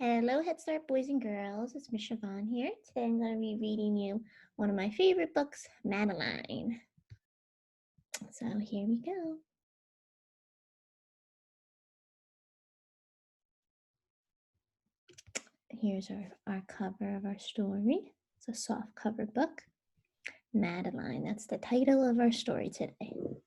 Hello, Head Start boys and girls. It's Miss Siobhan here. Today I'm going to be reading you one of my favorite books, Madeline. So here we go. Here's our cover of our story. It's a soft cover book. Madeline, that's the title of our story today.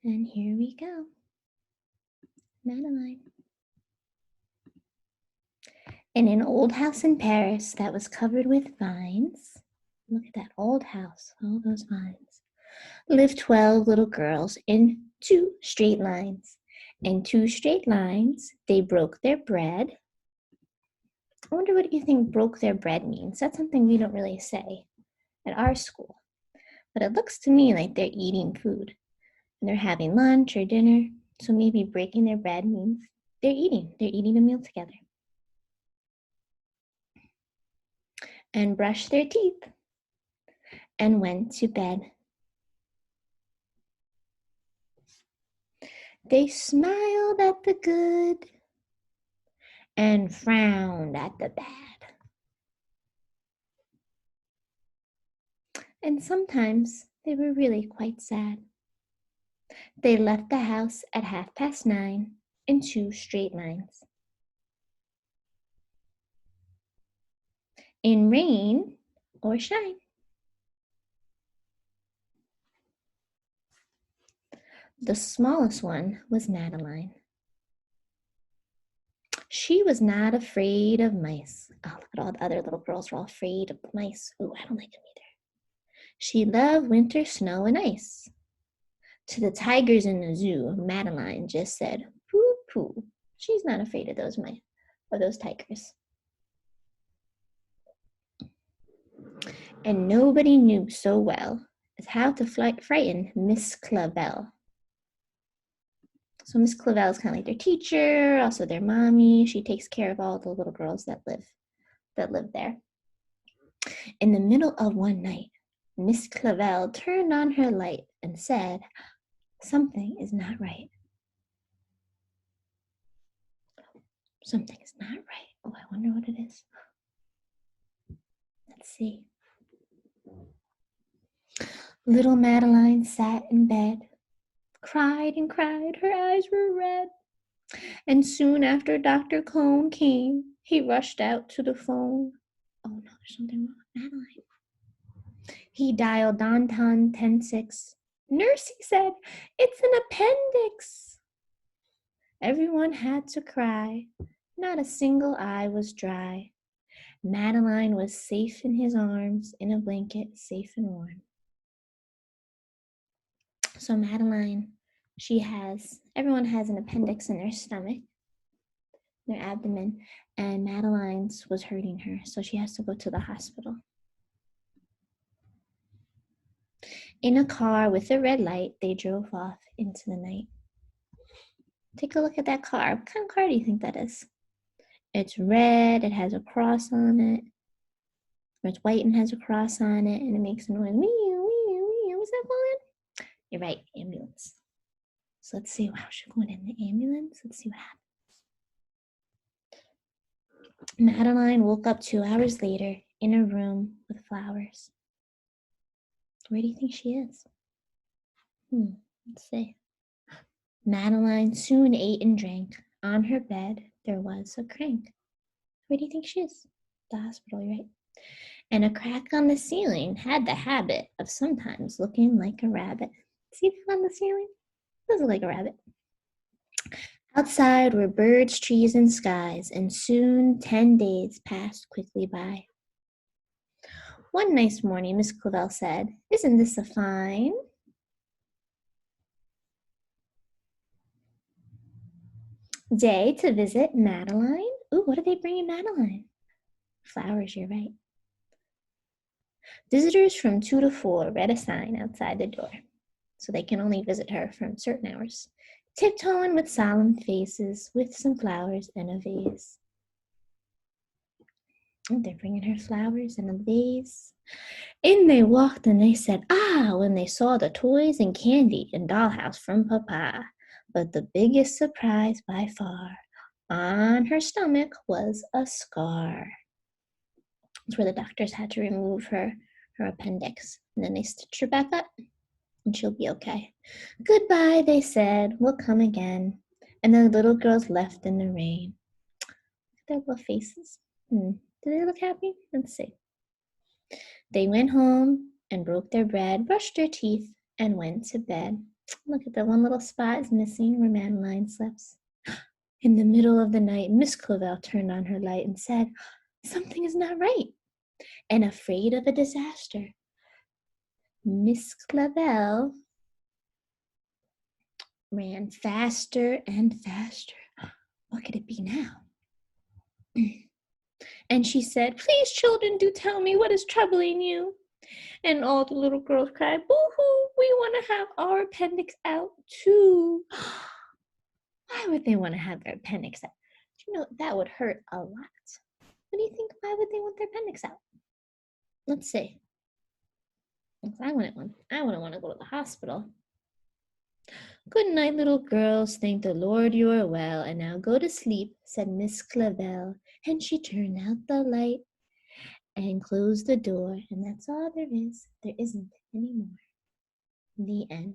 And here we go. Madeline. In an old house in Paris that was covered with vines, look at that old house, all those vines, lived 12 little girls in 2 straight lines. In 2 straight lines, they broke their bread. I wonder what you think broke their bread means. That's something we don't really say at our school. But it looks to me like they're eating food. And they're having lunch or dinner. So maybe breaking their bread means they're eating a meal together. And brushed their teeth and went to bed. They smiled at the good and frowned at the bad. And sometimes they were really quite sad. They left the house at 9:30 in 2 straight lines. In rain or shine. The smallest one was Madeline. She was not afraid of mice. Oh, look at all the other little girls are all afraid of mice. Oh, I don't like them either. She loved winter, snow, and ice. To the tigers in the zoo, Madeline just said, "Pooh, pooh." She's not afraid of those mice or those tigers. And nobody knew so well as how to frighten Miss Clavel. So Miss Clavel is kind of like their teacher, also their mommy. She takes care of all the little girls that live there. In the middle of one night, Miss Clavel turned on her light and said, "Something is not right." Something is not right. Oh, I wonder what it is. Let's see. Little Madeline sat in bed, cried and cried. Her eyes were red. And soon after Dr. Cone came, he rushed out to the phone. Oh no, there's something wrong with Madeline. He dialed Danton 106. "Nurse," he said, "it's an appendix." Everyone had to cry. Not a single eye was dry. Madeline was safe in his arms, in a blanket, safe and warm. So Madeline, everyone has an appendix in their stomach, their abdomen, and Madeline's was hurting her, so she has to go to the hospital. In a car with a red light, they drove off into the night. Take a look at that car. What kind of car do you think that is? It's red, it has a cross on it, or it's white and has a cross on it, and it makes a noise. Wee, wee, wee. What's that called? You're right, ambulance. So let's see, wow, she's going in the ambulance. Let's see what happens. Madeline woke up 2 hours later in a room with flowers. Where do you think she is? Let's see. Madeline soon ate and drank. On her bed, there was a crank. Where do you think she is? The hospital, right? And a crack on the ceiling had the habit of sometimes looking like a rabbit. See that on the ceiling? Does look like a rabbit. Outside were birds, trees, and skies, and soon 10 days passed quickly by. One nice morning, Miss Clavel said, "Isn't this a fine day to visit Madeline?" Ooh, what are they bringing Madeline? Flowers, you're right. Visitors from 2 to 4 read a sign outside the door, so they can only visit her from certain hours. Tiptoeing with solemn faces, with some flowers and a vase. And they're bringing her flowers in a vase. In they walked and they said, ah, when they saw the toys and candy and dollhouse from Papa. But the biggest surprise by far, on her stomach was a scar. It's where the doctors had to remove her appendix. And then they stitched her back up and she'll be okay. Goodbye, they said. We'll come again. And the little girls left in the rain. Their little faces. Do they look happy? Let's see. They went home and broke their bread, brushed their teeth, and went to bed. Look at that one little spot is missing where Madeline sleeps. In the middle of the night, Miss Clavell turned on her light and said, something is not right. And afraid of a disaster, Miss Clavell ran faster and faster. What could it be now? And she said, please, children, do tell me what is troubling you. And all the little girls cried, boo-hoo, we want to have our appendix out too. Why would they want to have their appendix out? You know, that would hurt a lot. What do you think? Why would they want their appendix out? Let's see. I wouldn't want to go to the hospital. Good night, little girls. Thank the Lord you are well. And now go to sleep, said Miss Clavell. And she turned out the light and closed the door. And that's all there is. There isn't any more. The end.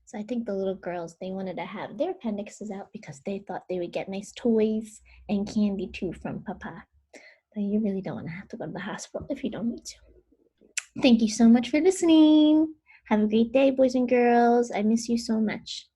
So I think the little girls, they wanted to have their appendixes out because they thought they would get nice toys and candy too from Papa. But you really don't want to have to go to the hospital if you don't need to. Thank you so much for listening. Have a great day, boys and girls. I miss you so much.